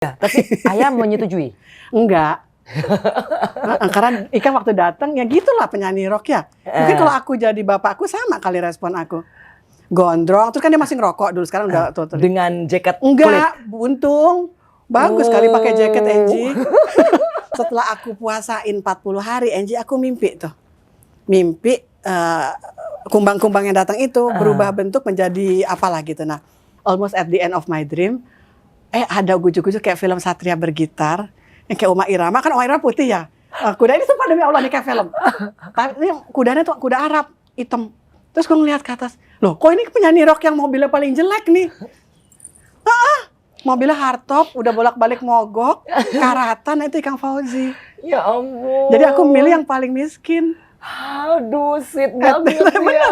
Ya, tapi ayah menyetujui? Enggak. Karena Ika waktu datang ya gitulah penyanyi rock ya. Mungkin kalau aku jadi bapakku sama kali respon aku. Gondrong, terus kan dia masih ngerokok dulu, sekarang udah tuh. Dengan jaket Enggak, kulit? buntung. Bagus kali pakai jaket Angie. Setelah aku puasain 40 hari Angie, aku mimpi tuh. Mimpi kumbang-kumbang yang datang itu berubah bentuk menjadi apalah gitu. Nah, almost at the end of my dream, ada gujuk-gujuk kayak film Satria Bergitar, yang kayak Oma Irama, kan Oma Irama putih ya. Kuda ini sumpah demi Allah nih kayak film. Tapi ini kudanya tuh kuda Arab, hitam. Terus gue ngeliat ke atas, loh kok ini penyanyi rock yang mobilnya paling jelek nih. Mobilnya hardtop, udah bolak-balik mogok, karatan itu Ikang Fauzi. Ya ampun. Jadi aku milih yang paling miskin. Aduh, sweet banget ya.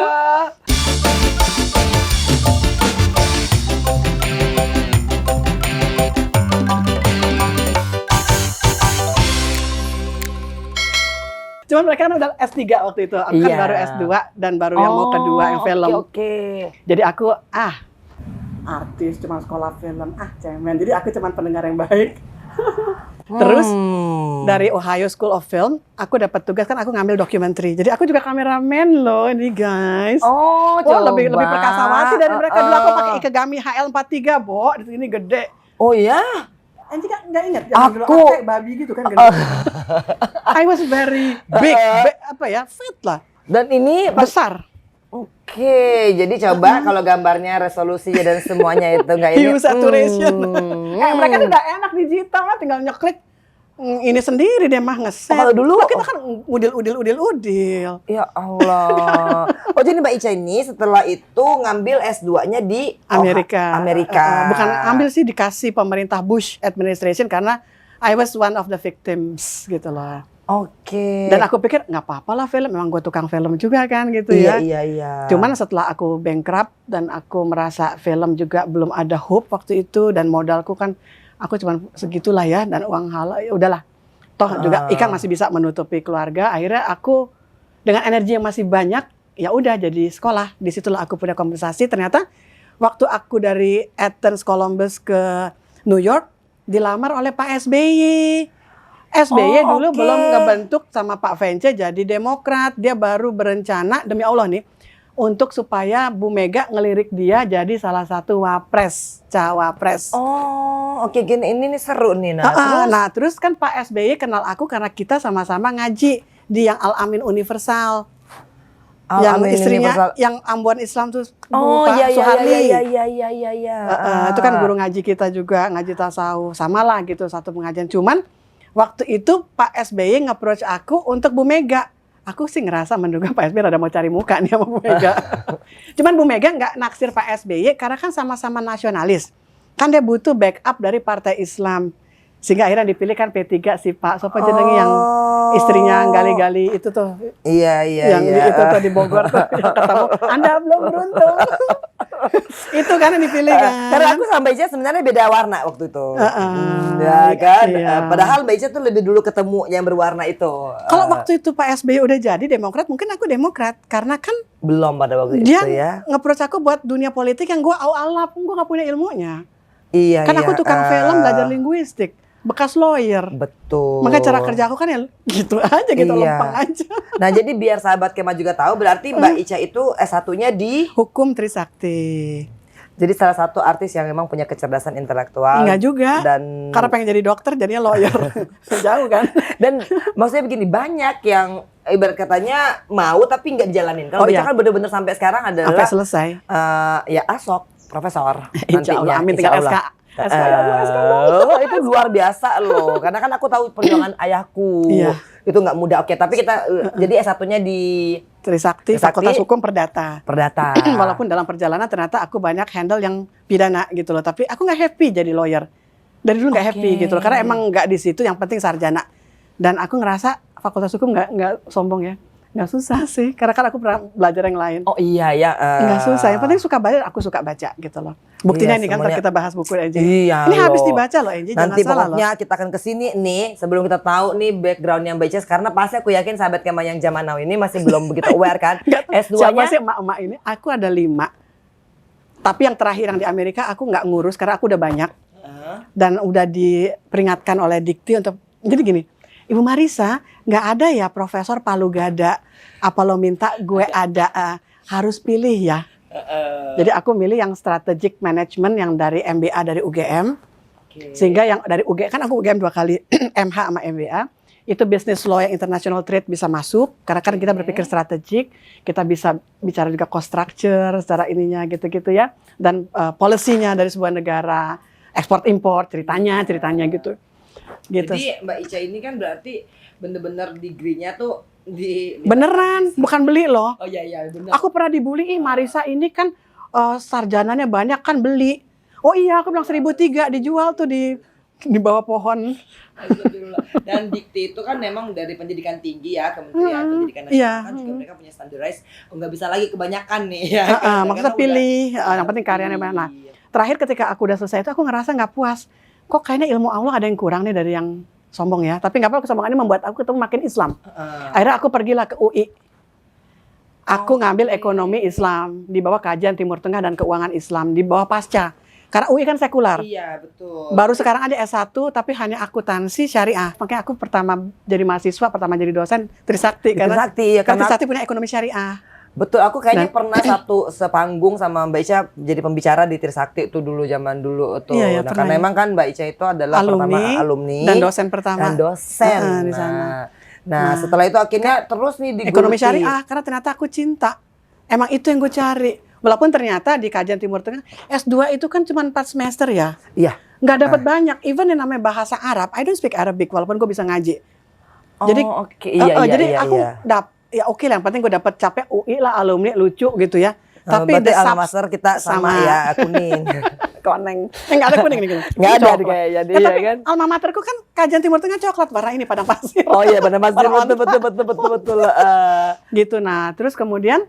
Cuman mereka kan udah S3 waktu itu, aku kan baru S2 dan baru yang mau kedua yang film. Jadi aku, artis cuma sekolah film, cemen. Jadi aku cuma pendengar yang baik. Terus dari Ohio School of Film, aku dapat tugas kan aku ngambil dokumenter. Jadi aku juga kameramen loh ini guys. Lebih perkasawati dari mereka. Dulu aku pakai Ikegami HL43, Bo. Di sini gede. Oh ya? Anjing nggak ingat zaman dulu aku kayak babi gitu kan gede. I was very big, fat lah. Dan ini besar. Oke, jadi coba kalau gambarnya, resolusinya dan semuanya itu nggak ini. Hue saturation. Mereka udah enak digital lah, tinggal nyeklik. Ini sendiri deh mah ngeset. Kalau dulu kita kan udil. Ya Allah. Oh jadi Mbak Ica ini setelah itu ngambil S2-nya di Amerika. Bukan ambil sih, dikasih pemerintah Bush administration karena I was one of the victims gitu loh. Oke. Dan aku pikir nggak apa-apa lah film, memang gue tukang film juga kan gitu ya. Iya. Cuman setelah aku bankrupt dan aku merasa film juga belum ada hope waktu itu dan modalku kan aku cuma segitulah ya dan uang halal ya udahlah. Toh juga Ika masih bisa menutupi keluarga. Akhirnya aku dengan energi yang masih banyak ya udah jadi sekolah. Disitulah aku punya kompensasi. Ternyata waktu aku dari Athens Columbus ke New York dilamar oleh Pak SBY. SBY dulu belum ngebentuk sama Pak Vence jadi Demokrat. Dia baru berencana demi Allah nih untuk supaya Bu Mega ngelirik dia jadi salah satu cawapres. Oke, gini ini nih seru nih. Terus kan Pak SBY kenal aku karena kita sama-sama ngaji di yang Al-Amin Universal. Yang istrinya Universal. Yang Ambuan Islam tuh Pak Suharli. Iya. Itu kan guru ngaji kita juga, ngaji tasawuf. Sama lah gitu satu pengajian. Cuman waktu itu Pak SBY nge-approach aku untuk Bu Mega. Aku sih ngerasa menduga Pak SBY rada mau cari muka nih sama Bu Mega. Cuman Bu Mega nggak naksir Pak SBY karena kan sama-sama nasionalis. Kan dia butuh backup dari Partai Islam. Sehingga akhirnya dipilih kan P3 si Pak Sopo jenengi yang istrinya gali-gali itu tuh. Iya. Yang itu tuh di Bogor tuh yang ketemu. Anda belum beruntung. Itu kan yang dipilih kan. Karena aku sama Mbak Ica sebenarnya beda warna waktu itu. Ya kan. Iya. Padahal Mbak Ica tuh lebih dulu ketemu yang berwarna itu. Kalau waktu itu Pak SBY udah jadi Demokrat, mungkin aku Demokrat. Karena kan belum pada waktu dia itu ya. Dia nge-approach aku buat dunia politik yang gue awal gue gak punya ilmunya. Iya. Kan aku tukang film, belajar linguistik. Bekas lawyer. Betul. Makanya cara kerja aku kan ya gitu aja gitu, lempeng aja. Nah jadi biar sahabat Kema juga tahu, berarti Mbak Ica itu S1-nya di Hukum Trisakti. Jadi salah satu artis yang memang punya kecerdasan intelektual. Enggak juga. Dan karena pengen jadi dokter jadinya lawyer. Jauh kan. Dan maksudnya begini, banyak yang ibarat katanya mau tapi nggak dijalanin. Kalau Mbak Ica kan bener-bener sampai sekarang adalah sampai selesai. Ya ASOK, profesor. Insya Allah, amin, tinggal SK. Itu luar biasa loh. Karena kan aku tahu perjuangan ayahku. Itu nggak mudah. Oke, tapi kita jadi S1-nya di Trisakti, Fakultas Hukum Perdata. Walaupun dalam perjalanan ternyata aku banyak handle yang pidana gitu loh. Tapi aku nggak happy jadi lawyer. Dari dulu nggak happy gitu loh. Karena emang nggak di situ. Yang penting sarjana. Dan aku ngerasa Fakultas Hukum nggak sombong ya. Nggak susah sih. Karena kan aku pernah belajar yang lain. Oh iya ya. Nggak susah. Yang penting suka baca. Aku suka baca gitu loh. Buktinya ini kan kita bahas buku Enji. Iya. Ini habis dibaca loh Enji. Nanti pokoknya kita akan kesini nih sebelum kita tahu nih backgroundnya Mbak Ica, karena pasti aku yakin sahabat Kema yang zaman now ini masih belum begitu aware kan. S2-nya sih emak-emak ini. Aku ada 5. Tapi yang terakhir yang di Amerika aku nggak ngurus karena aku udah banyak. dan udah diperingatkan oleh Dikti untuk jadi gini, Ibu Marisa nggak ada ya profesor palu gada, apa lo minta gue ada, harus pilih ya. Jadi aku milih yang strategic management yang dari MBA dari UGM, sehingga yang dari UGM kan aku UGM 2 kali MH sama MBA. Itu business law yang international trade bisa masuk karena kan kita berpikir strategik, kita bisa bicara juga cost structure secara ininya gitu-gitu ya, dan policy-nya dari sebuah negara, ekspor impor ceritanya gitu. Jadi Mbak Ica ini kan berarti bener-bener degree-nya tuh beneran, bukan beli loh. Oh iya bener. Aku pernah dibully, Marisa ini kan sarjananya banyak kan beli. Oh iya, aku bilang 1.003 dijual tuh di bawah pohon. Dan Dikti itu kan memang dari pendidikan tinggi ya, Kementerian Pendidikan Nasional kan juga mereka punya standardized, nggak bisa lagi kebanyakan nih ya. Maksudnya pilih, yang penting karyanya banyak. Nah, terakhir ketika aku udah selesai itu aku ngerasa nggak puas. Kok kayaknya ilmu Allah ada yang kurang nih dari yang sombong ya. Tapi nggak apa-apa, kesombongan ini membuat aku ketemu makin Islam. Akhirnya aku pergilah ke UI. Aku ngambil ekonomi Islam di bawah kajian Timur Tengah dan keuangan Islam di bawah pasca. Karena UI kan sekular. Iya, betul. Baru sekarang ada S1 tapi hanya akuntansi syariah. Makanya aku pertama jadi mahasiswa, pertama jadi dosen Trisakti. Trisakti, ya, karena Trisakti punya ekonomi syariah. Betul, aku kayaknya pernah satu sepanggung sama Mbak Ica jadi pembicara di Trisakti itu dulu zaman dulu tuh. Iya, nah, karena memang kan Mbak Ica itu adalah alumni dan dosen pertama. Dan dosen di sana. Nah, setelah itu akhirnya terus nih di ekonomi syariah karena ternyata aku cinta. Emang itu yang gue cari. Walaupun ternyata di kajian Timur Tengah S2 itu kan cuma 4 semester ya. Iya. Nggak dapat banyak. Even yang namanya bahasa Arab, I don't speak Arabic walaupun gue bisa ngaji. Jadi Iya, aku ya oke lah, yang penting gue dapat capek UI lah, alumni lucu gitu ya. Tapi berarti alma mater kita sama ya, kuning. Koneng. Enggak ada kuning nih. Enggak ada kayaknya dia tapi kan. Alma materku kan kajian Timur Tengah coklat, warna ini padang pasir. Oh iya, padang pasir betul. Gitu. Nah, terus kemudian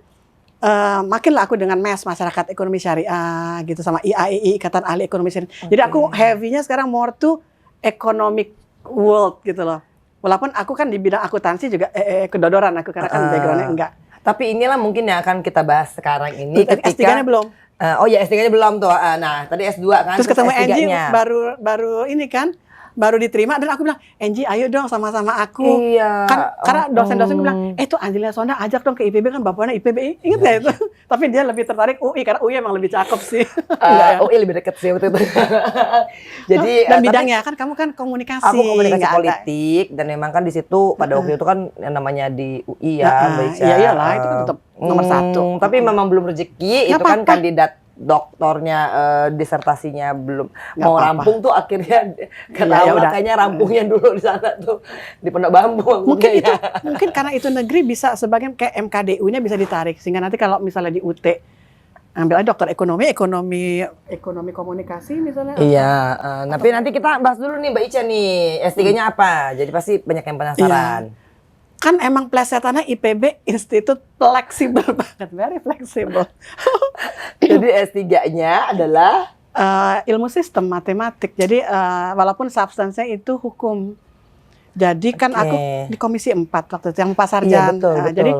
makinlah aku dengan MES, Masyarakat Ekonomi Syariah gitu, sama IAII, Ikatan Ahli Ekonomi Syariah. Jadi aku heavy-nya sekarang more to economic world gitu loh. Walaupun aku kan di bidang akuntansi juga kedodoran aku karena kan background-nya enggak. Tapi inilah mungkin yang akan kita bahas sekarang ini ketika S3-nya belum. Oh ya, S3-nya belum tuh. Nah, tadi S2 kan. Terus ketemu Angie baru ini kan, baru diterima dan aku bilang, Angie ayo dong sama-sama aku. Iya. Kan karena dosen-dosen bilang, tuh Angelina Sonda ajak dong ke IPB, kan bapaknya IPB. Ingat nggak itu? Tapi dia lebih tertarik UI karena UI emang lebih cakep sih. UI lebih deket sih waktu itu. Jadi dan bidangnya kan kamu kan komunikasi. Aku komunikasi politik dan memang kan di situ pada waktu itu kan yang namanya di UI ya, Iya iyalah, itu kan tetap nomor 1. Tapi memang belum rezeki, itu kan kandidat doktornya, disertasinya belum mau rampung tuh akhirnya kayaknya rampungnya dulu di sana tuh di Pondok Bambu. Mungkin itu mungkin karena itu negeri bisa sebagian kayak MKDU-nya bisa ditarik sehingga nanti kalau misalnya di UT ambil aja dokter ekonomi komunikasi misalnya. Iya, tapi nanti kita bahas dulu nih Mbak Ica nih, S3-nya apa? Jadi pasti banyak yang penasaran. Iya. Kan emang plesetannya IPB Institut fleksibel banget, very fleksibel. Jadi S3-nya adalah ilmu sistem matematik. Jadi walaupun substansinya itu hukum. Jadi kan aku di Komisi 4 waktu itu yang Pak Sarjan. Iya, betul. Jadi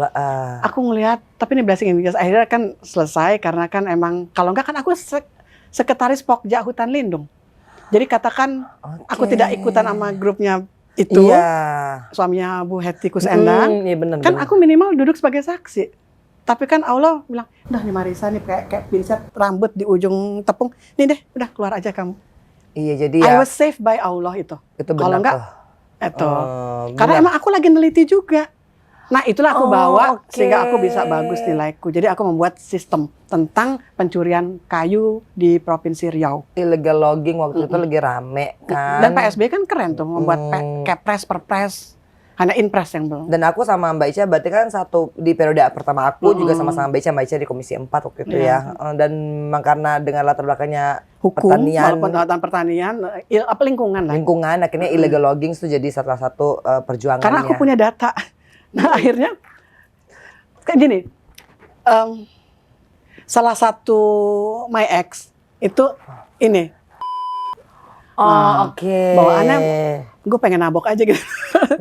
aku ngelihat, tapi ini blessing in disguise. Akhirnya kan selesai karena kan emang kalau enggak kan aku sekretaris Pokja Hutan Lindung. Jadi katakan aku tidak ikutan sama grupnya itu, suaminya Bu Hetty Kusendang, iya bener, kan aku minimal duduk sebagai saksi. Tapi kan Allah bilang, udah nih Marisa nih kayak pinset rambut di ujung tepung, nih deh, udah keluar aja kamu. Iya jadi I was saved by Allah itu. Kalau enggak, karena emang aku lagi neliti juga. Nah itulah aku bawa sehingga aku bisa bagus nilaiku. Jadi aku membuat sistem tentang pencurian kayu di Provinsi Riau. Illegal logging waktu itu lagi rame kan. Dan Pak SBY kan keren tuh membuat kepres perpres. Hanya inpres yang belum. Dan aku sama Mbak Ica berarti kan satu di periode pertama aku juga sama-sama Mbak Ica di Komisi 4 waktu itu ya. Dan memang karena dengan latar belakangnya hukum, pertanian, walaupun pertanian, apa lingkungan lah. Lingkungan, akhirnya illegal logging itu jadi salah satu perjuangannya. Karena aku punya data. Nah akhirnya kayak gini, salah satu my ex itu ini. Bawaannya gue pengen nabok aja gitu.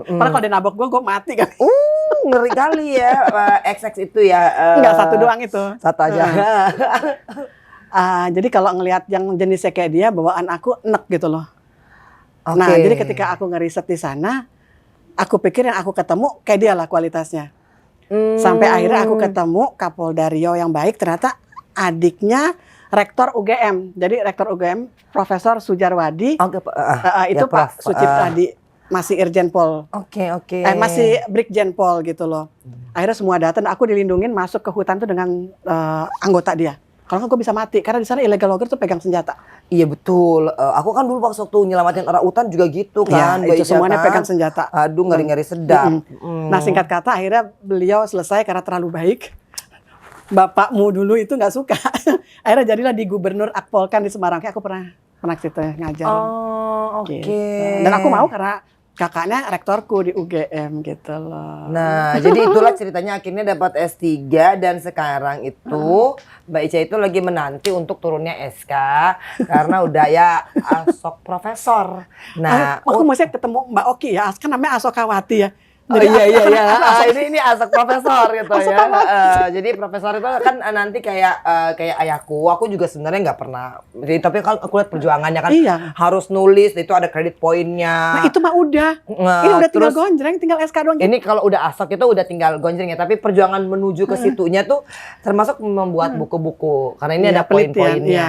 Karena kalau dia nabok gue mati kan. Ngeri kali ya, XX itu ya. Enggak, satu doang itu. Satu aja. Jadi kalau ngelihat yang jenisnya kayak dia, bawaan aku enek gitu loh. Nah, Oke. jadi ketika aku ngeriset di sana, aku pikir yang aku ketemu kayak dia lah kualitasnya. Sampai akhirnya aku ketemu Kapolda Riau yang baik, ternyata adiknya rektor UGM. Jadi rektor UGM Profesor Sujarwadi, Oke, itu ya, Pak Prof. Suciptadi, masih Irjen Pol. Oke. Masih Brigjen Pol gitu loh. Akhirnya semua datang, aku dilindungin masuk ke hutan tuh dengan anggota dia. Kalau nggak gue bisa mati, karena di sana illegal logger tuh pegang senjata. Iya betul. Aku kan dulu waktu nyelamatin orang hutan juga gitu kan. Iya, itu Mbak Ica semuanya kan. pegang senjata. Aduh, ngeri-ngeri sedap. Nah, singkat kata akhirnya beliau selesai karena terlalu baik. Bapakmu dulu itu nggak suka. Akhirnya jadilah di Gubernur Akpolkan di Semarang. Kayak aku pernah situ ngajar. Oh, oke. Gitu. Dan aku mau karena kakaknya rektorku di UGM gitu loh. Nah, jadi itulah ceritanya akhirnya dapat S3 dan sekarang itu Mbak Ica itu lagi menanti untuk turunnya SK karena udah ya asok profesor. Nah, aku mesti ketemu Mbak Oki ya, kan namanya Asokawati ya. Oh iya. Ini asok profesor gitu ya. Jadi profesor itu kan nanti kayak ayahku. Aku juga sebenarnya nggak pernah. Jadi, tapi kalau aku lihat perjuangannya kan harus nulis, itu ada kredit poinnya. Nah, itu mah udah. Ini udah tinggal gonjreng, tinggal SK doang. Ini kalau udah asok itu udah tinggal gonjreng ya. Tapi perjuangan menuju ke situnya tuh termasuk membuat buku-buku. Karena ini ada poin-poinnya.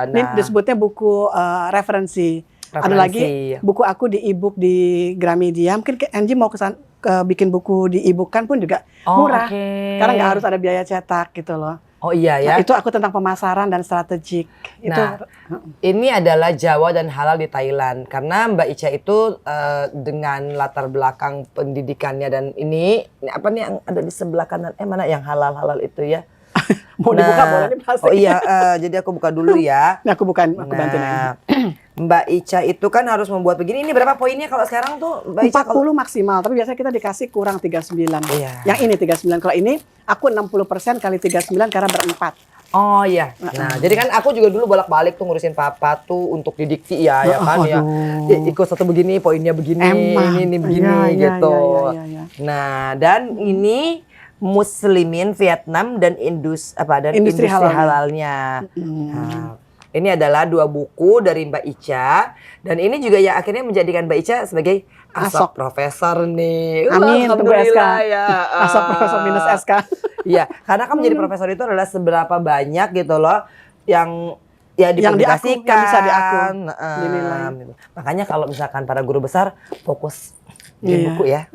Ini disebutnya buku referensi. Ada lagi buku aku di e-book di Gramedia. Mungkin Angie mau bikin buku di e-book kan pun juga murah. Karena nggak harus ada biaya cetak gitu loh. Oh iya ya. Nah, itu aku tentang pemasaran dan strategik. Nah, ini adalah Jawa dan halal di Thailand. Karena Mbak Ica itu dengan latar belakang pendidikannya dan ini apa nih yang ada di sebelah kanan? Mana yang halal-halal itu ya? Mau dibuka boleh nih plastik. Oh iya, jadi aku buka dulu ya. Nah, aku bantuin aja. Mbak Ica itu kan harus membuat begini. Ini berapa poinnya kalau sekarang tuh Mbak Ica? 40 maksimal, tapi biasanya kita dikasih kurang 39. Iya. Yang ini 39. Kalau ini aku 60% kali 39 karena berempat. Oh iya. Nah, jadi kan aku juga dulu bolak-balik tuh ngurusin papa tuh untuk didikti ya kan ya. Ikut satu begini, poinnya begini, ini begini gitu. Nah, dan ini Muslimin Vietnam dan industri halalnya. Nah, ini adalah 2 buku dari Mbak Ica dan ini juga ya akhirnya menjadikan Mbak Ica sebagai asok profesor nih. Amin, tunggu SK. Ya. Asok profesor minus SK. Iya, karena kan menjadi profesor itu adalah seberapa banyak gitu loh yang ya dipublikasikan. Yang bisa diaku, dinilai. Makanya kalau misalkan para guru besar fokus di buku ya.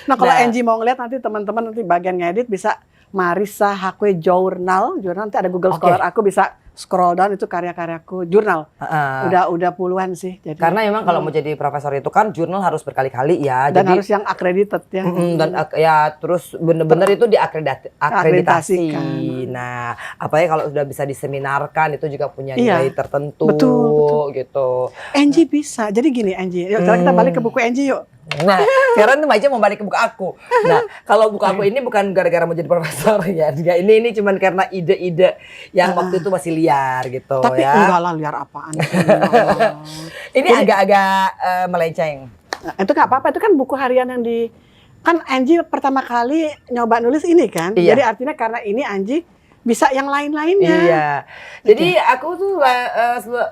Nah, kalau Angie mau ngeliat nanti teman-teman nanti bagian ngedit bisa Marissa Hakwe Journal nanti ada Google Scholar, aku bisa scroll down itu karya-karyaku jurnal. Udah puluhan sih. Jadi, karena memang kalau mau jadi profesor itu kan jurnal harus berkali-kali ya. Dan jadi, harus yang accredited ya. Dan ya terus bener-bener itu diakreditasi. Nah, apalagi kalau sudah bisa diseminarkan itu juga punya nilai tertentu. Betul. Gitu. Angie bisa. Jadi gini Angie, yuk sekarang kita balik ke buku Angie yuk. Nah, sekarang tuh Mbak Ica mau balik ke buku aku. Nah, kalau buku aku ini bukan gara-gara mau jadi profesor ya. Ini cuman karena ide-ide yang waktu itu masih liar gitu. Tapi ya. enggak lah, liar apaan. Ini agak-agak melenceng. Nah, itu nggak apa-apa, itu kan buku harian yang kan Angie pertama kali nyoba nulis ini kan. Iya. Jadi artinya karena ini Angie bisa yang lain-lainnya. Iya. Jadi aku tuh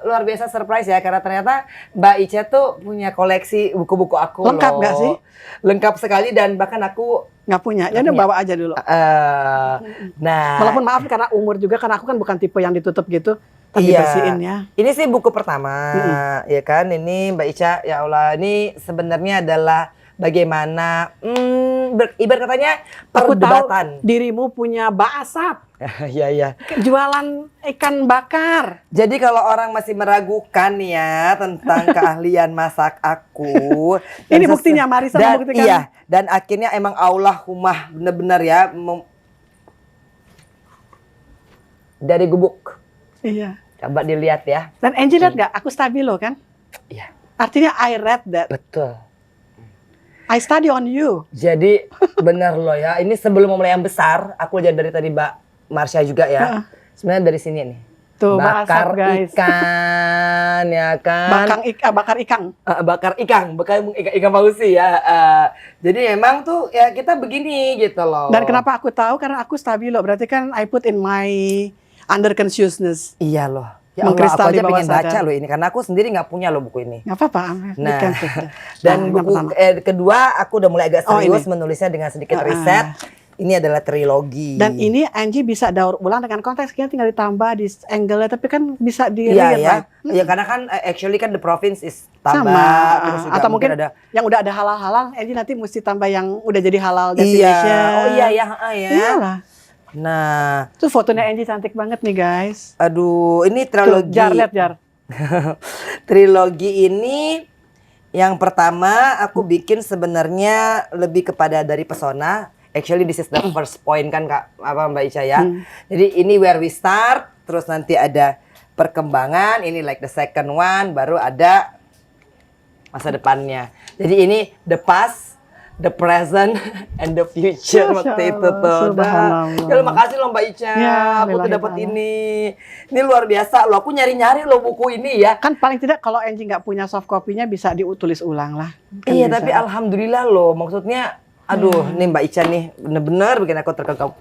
luar biasa surprise ya karena ternyata Mbak Ica tuh punya koleksi buku-buku aku. Lengkap nggak sih? Lengkap sekali dan bahkan aku nggak punya. Ya udah bawa aja dulu. Nah, walaupun maaf karena umur juga, karena aku kan bukan tipe yang ditutup gitu. Tapi bersihin ya. Ini sih buku pertama, ya kan? Ini Mbak Ica, ya Allah, ini sebenarnya adalah bagaimana ibarat katanya perdebatan. Aku tahu dirimu punya bahasa. Iya. Jualan ikan bakar. Jadi kalau orang masih meragukan ya tentang keahlian masak aku. Ini buktinya Marissa membuktikan. Iya, dan akhirnya emang Allahumma benar-benar ya dari gubuk. Iya. Coba dilihat ya. Dan Angie lihat nggak? Aku stabilo kan? Iya. Artinya I read that. Betul. I study on you. Jadi benar loh ya. Ini sebelum mulai yang besar, aku lihat dari tadi Mbak Marsha juga ya. Sebenarnya dari sini nih. Tuh, bakar asap, guys. ikan, ya kan? Bakar ikan. Bakar ikan pausi ya. Jadi emang tuh ya kita begini gitu loh. Dan kenapa aku tahu? Karena aku stabilo. Berarti kan I put in my under consciousness. Iya loh. Ya Allah, aku Mengkristal di aja bawah pengen baca sadar. loh ini karena aku sendiri nggak punya loh buku ini. Nggak apa-apa. Nah, Weekend tuh. dan Nah, yang buku pertama. kedua aku udah mulai agak Oh, serius ini. menulisnya dengan sedikit riset. Ini adalah trilogi. Dan ini Angie bisa daur ulang dengan konteks, kita tinggal ditambah di angle-nya, tapi kan bisa di Iya ya. rewrite. Ya karena kan actually kan the province is tambah Sama. terus juga Atau mungkin ada yang udah ada halal-halal, Angie nanti mesti tambah yang udah jadi halal iya. destination. Oh iya ya, ya. Iyalah. Nah, Tuh fotonya Angie cantik banget nih guys. aduh ini Tuh, trilogi. Jar, lihat Jar. Trilogi ini yang pertama aku bikin sebenarnya lebih kepada dari pesona. Actually this is the first point kan Kak Mbak Ica ya. Jadi ini where we start, terus nanti ada perkembangan, ini like the second one, baru ada masa depannya. Jadi ini the past, the present, and the future. Masya waktu itu Allah, tuh. subhanallah. Ya, makasih loh Mbak Ica, Ya, aku tuh lillahi dapat ta'ala. ini. Ini luar biasa loh, aku nyari-nyari loh buku ini ya. Kan paling tidak kalau Angie nggak punya soft copy-nya bisa ditulis ulang lah. Kan Iya, bisa. tapi alhamdulillah loh, maksudnya aduh, nih Mbak Ica nih bener-bener bikin aku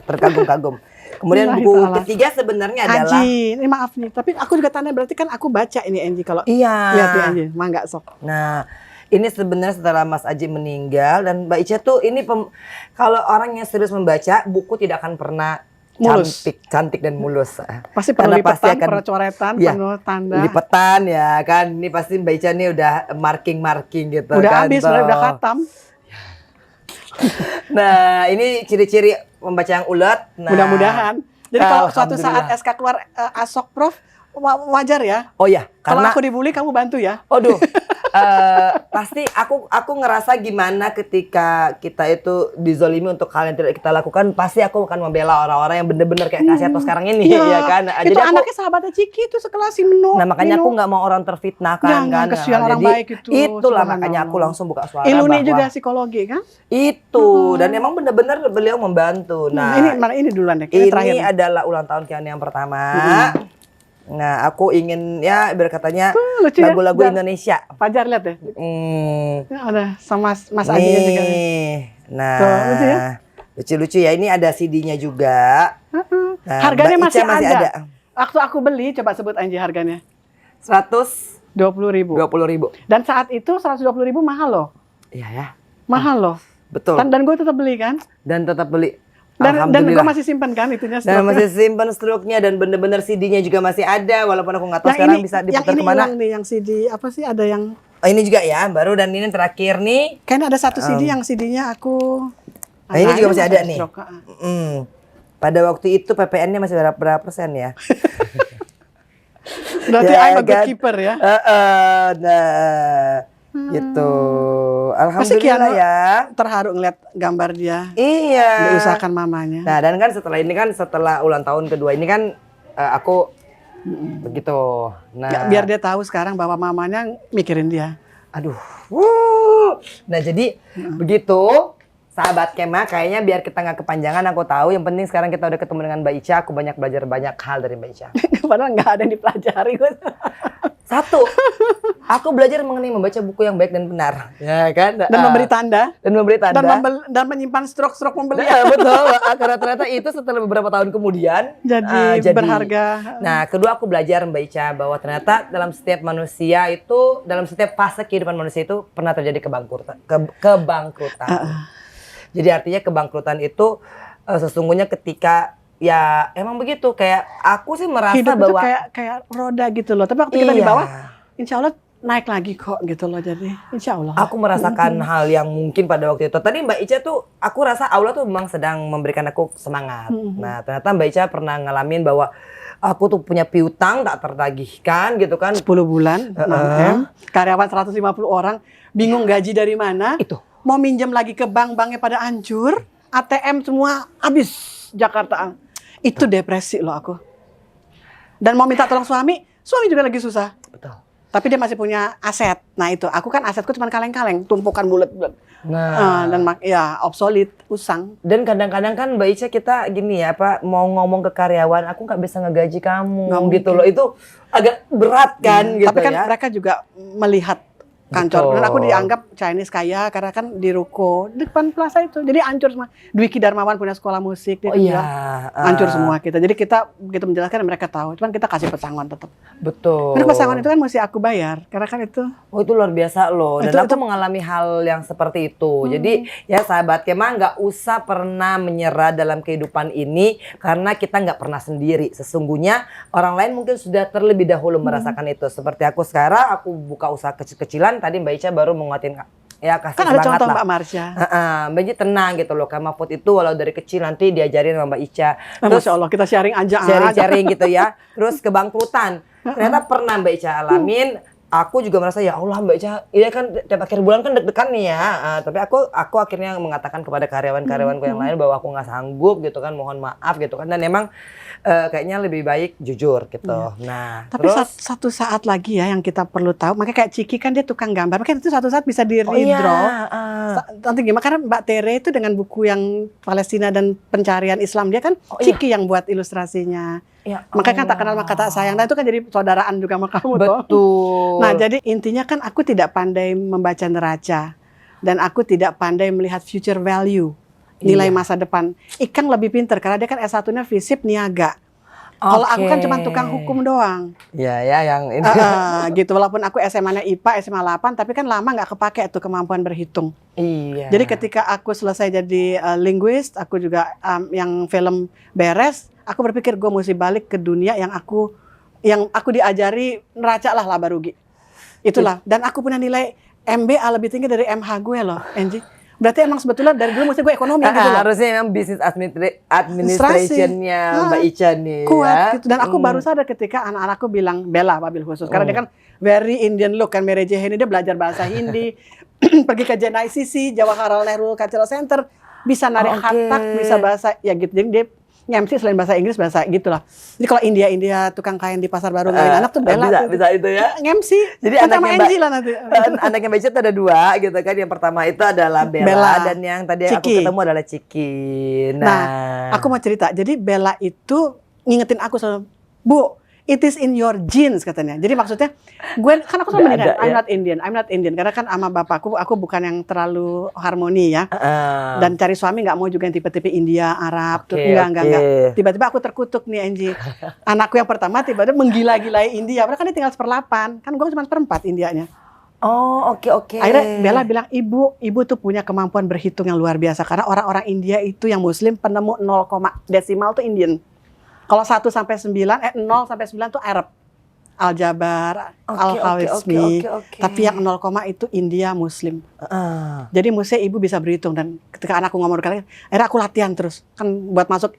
terkagum-kagum. Kemudian Lillahi buku ta'ala. ketiga sebenarnya adalah Angie, ini maaf nih, tapi aku juga tanda berarti kan aku baca ini Angie kalau iya. lihat nih Angie, mangga sok. Nah, ini sebenarnya setelah Mas Aji meninggal dan Mbak Ica tuh ini kalau orang yang serius membaca, buku tidak akan pernah Mulus. cantik dan mulus. Pasti perlu Karena pasti lipetan, akan- perlu coretan, Iya. penuh tanda. Lipetan ya kan. Ini pasti Mbak Ica nih udah marking gitu Udah kan. habis, tuh. udah khatam. Nah, ini ciri-ciri membaca yang ulet. Nah, Mudah-mudahan. Jadi kalau suatu saat Alhamdulillah. SK keluar asok Prof, wajar ya. Oh ya, Kalau karena aku dibully kamu bantu ya. Aduh, pasti aku ngerasa gimana ketika kita itu dizolimi untuk hal yang tidak kita lakukan, pasti aku akan membela orang-orang yang bener-bener kayak Kasyato sekarang ini, ya kan? Itu anaknya sahabatnya Ciki itu sekelas si Meno. Nah makanya aku nggak mau orang terfitnahkan Jangan, kan. kesian Nah, orang jadi baik itu, itulah subhanallah. makanya aku langsung buka suara Iluni bahwa juga psikologi kan? itu dan emang bener-bener beliau membantu. Nah, ini duluan deh, ini terakhir. ini adalah ulang tahun Kian yang pertama. Nah, aku ingin ya berkatanya lucu ya, lagu-lagu Jar. Indonesia. Fajar lihat deh. Hmm. Ada sama Mas Adi juga. Nih, nah, Tuh, lucu ya? lucu-lucu ya. Ini ada CD-nya juga. Nah, Harganya Mbak Ica masih ada. Waktu aku beli, coba sebut Anji harganya. 120.000. 20.000. Dan saat itu 120.000 mahal loh. Iya ya, Mahal loh. betul. Dan gue tetap beli kan. Dan tetap beli. Dan gue Alhamdulillah. masih simpen kan itunya. Dan stoknya. masih simpen struknya dan bener-bener CD-nya juga masih ada. Walaupun aku nggak tahu sekarang bisa yang diputar ini kemana. hilang nih, yang CD apa sih ada yang Oh, ini juga ya, baru dan ini terakhir nih. kayaknya ada satu CD yang CD-nya aku. Nah, ini juga masih ada nih. stroke. Pada waktu itu PPN-nya masih berapa persen ya? Berarti Ya, I'm a good kan? keeper ya. Nah, gitu. Pasti Alhamdulillah Kiano ya. terharu ngeliat gambar dia Iya. diusahakan mamanya. Nah, dan kan setelah ulang tahun kedua ini kan aku begitu. Nah, Biar dia tahu sekarang bahwa mamanya mikirin dia. aduh. Nah, jadi begitu. Sahabat Kema, kayaknya biar kita nggak kepanjangan, aku tahu. Yang penting sekarang kita udah ketemu dengan Mbak Ica, aku banyak belajar banyak hal dari Mbak Ica. Padahal nggak ada yang dipelajari. Satu, aku belajar mengenai membaca buku yang baik dan benar, ya kan? Dan memberi tanda. Dan memberi tanda. Dan menyimpan stroke-stroke pembeli. Ya, betul. Karena ternyata itu setelah beberapa tahun kemudian Jadi berharga. Nah, kedua aku belajar Mbak Ica bahwa ternyata dalam setiap manusia itu, dalam setiap fase kehidupan manusia itu pernah terjadi kebangkrutan. Jadi artinya kebangkrutan itu sesungguhnya ketika ya emang begitu, kayak aku sih merasa Hidup bahwa itu kayak roda gitu loh. Tapi waktu kita di Iya. bawah, insya Allah naik lagi kok gitu loh. Jadi insya Allah. aku merasakan hal yang mungkin pada waktu itu. Tadi Mbak Ica tuh, aku rasa Allah tuh memang sedang memberikan aku semangat. Nah, ternyata Mbak Ica pernah ngalamin bahwa aku tuh punya piutang tak tertagihkan gitu kan. 10 bulan, 6M, karyawan 150 orang, bingung gaji dari mana. Itu. Mau minjem lagi ke bank, banknya pada hancur, ATM semua habis Jakarta. Itu depresi loh aku. Dan mau minta tolong suami juga lagi susah. Betul. tapi dia masih punya aset. Nah itu, aku kan asetku cuma kaleng-kaleng, tumpukan bulat-bulat. Nah, Dan ya obsolete, usang. dan kadang-kadang kan Mbak Ica kita gini ya, apa mau ngomong ke karyawan, aku nggak bisa ngegaji kamu, Nggak gitu mungkin. loh. Itu agak berat kan, gitu Tapi kan ya. mereka juga melihat Betul. kantor. Dan aku dianggap Chinese kaya karena kan di ruko depan plaza itu. Jadi hancur semua. Dwiki Darmawan punya sekolah musik, dia Oh kan iya, bilang, hancur semua kita. Jadi kita begitu menjelaskan mereka tahu. Cuman kita kasih pesangon tetap. betul. Karena pesangon itu kan mesti aku bayar. Karena kan itu Oh itu luar biasa loh, dan Itu- aku mengalami hal yang seperti itu. Jadi ya sahabat Kemah nggak usah pernah menyerah dalam kehidupan ini karena kita nggak pernah sendiri. Sesungguhnya orang lain mungkin sudah terlebih dahulu merasakan itu. Seperti aku sekarang, aku buka usaha kecil-kecilan. Tadi Mbak Ica baru menguatin ya kasih kan ada semangat contoh lah. Mbak Marsha. Mbak Ica tenang gitu loh, Kemah Food itu walau dari kecil nanti diajarin sama Mbak Ica. Masya Allah, kita sharing aja. Sharing-sharing gitu ya. Terus kebangkrutan. Ternyata pernah Mbak Ica alamin. Aku juga merasa ya Allah Mbak Ica, ini kan tiap akhir bulan kan deg-degan nih ya. Tapi aku akhirnya mengatakan kepada karyawan-karyawanku yang lain bahwa aku nggak sanggup gitu kan, mohon maaf gitu kan. Dan emang kayaknya lebih baik jujur gitu. Nah, Tapi terus satu saat lagi ya yang kita perlu tahu, makanya kayak Ciki kan dia tukang gambar, makanya itu suatu saat bisa di oh redraw. iya, Nanti gimana? Karena Mbak Tere itu dengan buku yang Palestina dan pencarian Islam dia kan Oh, iya. Ciki yang buat ilustrasinya. ya Makanya kan tak kenal maka tak sayang. Nah itu kan jadi saudaraan juga sama kamu toh. betul. Nah jadi intinya kan aku tidak pandai membaca neraca dan aku tidak pandai melihat future value, nilai Iya. masa depan. Ikang lebih pinter karena dia kan S1-nya FISIP niaga. Kalau aku kan cuma tukang hukum doang. Ya yang ini. Gitu walaupun aku SMA-nya IPA SMA 8 tapi kan lama nggak kepake tuh kemampuan berhitung. Iya. Jadi ketika aku selesai jadi linguist, aku juga yang film beres, aku berpikir gue mesti balik ke dunia yang aku diajari neraca lah laba rugi. Itulah. Dan aku punya nilai MBA lebih tinggi dari MH gue loh, Angie. Berarti emang sebetulnya dari dulu mesti gue ekonomi gitu loh. Harusnya memang bisnis administration-nya Mbak Ica nih Kuat ya. gitu. Dan aku baru sadar ketika anak-anakku bilang Bella wabil khusus. Karena dia kan very Indian look kan, Mary J. Henny, dia belajar bahasa Hindi, pergi ke JNICC, Jawaharlal Nehru Cultural Center, bisa narik hatak, bisa bahasa ya gitu. Jadi dia nge-MC selain bahasa Inggris bahasa gitulah. Jadi kalau India tukang kain di pasar baru ngawin anak tuh Bella bisa itu ya. nge-MC. Jadi Kan sama anaknya Angie lah nanti. Anaknya Mbak Ica tuh ada 2 gitu kan. Yang pertama itu adalah Bella, Bella. dan yang tadi aku Ciki. ketemu adalah Ciki. Nah, aku mau cerita. Jadi Bella itu ngingetin aku selalu, Bu, it is in your genes katanya. Jadi maksudnya, gue kan aku Udah selalu mendingan, ada, ya. I'm not Indian. Karena kan sama bapakku, aku bukan yang terlalu harmoni ya. Dan cari suami nggak mau juga yang tipe-tipe India, Arab, Oke, enggak. oke. Tiba-tiba aku terkutuk nih Angie. Anakku yang pertama tiba-tiba menggila-gilai India. Padahal kan dia tinggal 1/8. Kan gue cuma 1/4 Indianya. Oh, oke. Akhirnya Bella bilang, ibu tuh punya kemampuan berhitung yang luar biasa. Karena orang-orang India itu yang Muslim penemu 0, desimal tuh Indian. Kalau 1 sampai 9, 0 sampai 9 tuh Arab. Al-Jabar, Al-Khwarizmi. Oke. Tapi yang 0, itu India Muslim. Jadi mesti ibu bisa berhitung. Dan ketika anakku ngomong kali, akhirnya aku latihan terus. Kan buat masuk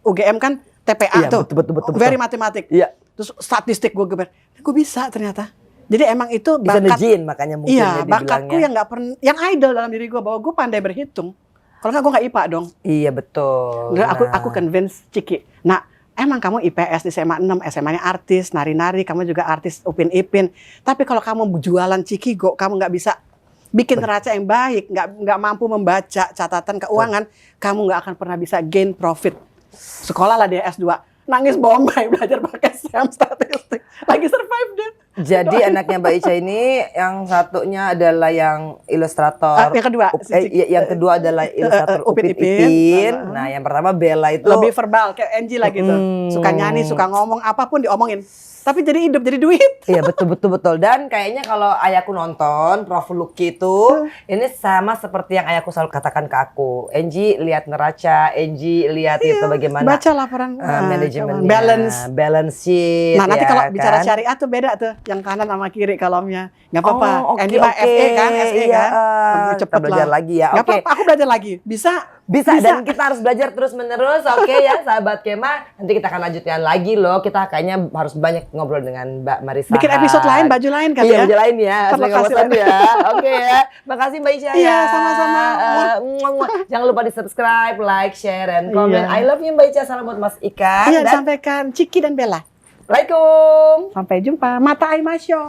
UGM kan TPA Iya, tuh. betul. Very matematik. Iya. Terus statistik gue geber. Gue bisa ternyata. Jadi emang itu Bisa bakat. ngejin makanya mungkin ya Iya, bakatku dibilangnya. yang nggak pernah, yang idol dalam diri gue bahwa gue pandai berhitung. Kalau nggak gue nggak IPA dong. Iya, betul. Dan aku convince Ciki. Nah, emang kamu IPS di SMA 6, SMA-nya artis, nari-nari, kamu juga artis Upin Ipin. Tapi kalau kamu jualan Cikigo, kamu nggak bisa bikin neraca yang baik, nggak mampu membaca catatan keuangan, kamu nggak akan pernah bisa gain profit. Sekolah lah dia S2, nangis bombay belajar pakai SEM statistik, lagi survive deh. Jadi anaknya Mbak Ica ini yang satunya adalah yang ilustrator. Yang kedua, yang kedua adalah ilustrator Upin Upin Ipin. Ipin. Nah, yang pertama Bella itu Lebih verbal kayak Angie lah gitu. Suka nyanyi, suka ngomong, apapun diomongin. Tapi jadi hidup, jadi duit. Iya, betul. Dan kayaknya kalau ayahku nonton Prof Lucky itu ini sama seperti yang ayahku selalu katakan ke aku. Angie lihat neraca, Angie lihat itu bagaimana Baca laporan manajemennya, balance sheet. Nah nanti ya kalau bicara kan? syariah tuh beda tuh, yang kanan sama kiri kolomnya. Nggak apa-apa. Oh, oke, Andy mah oke. FE kan, SE Iya, kan. kita Cepet belajar lah. lagi ya. Nggak Oke. apa-apa, aku belajar lagi. Bisa, dan kita harus belajar terus-menerus, oke ya sahabat Kemah. Nanti kita akan lanjutkan lagi loh. Kita kayaknya harus banyak ngobrol dengan Mbak Marisa. Bikin episode lain, baju lain kali Iya, ya. baju lain ya. Terima Asli kasih bosan ya. Oke ya. Makasih Mbak Isya Iya, ya. sama-sama. Jangan lupa di subscribe, like, share, and comment. Iya. I love you Mbak Isya. Salam buat Mas Ikan. Iya, dan sampaikan Ciki dan Bella. Assalamualaikum. Sampai jumpa. Mata Aimasyo.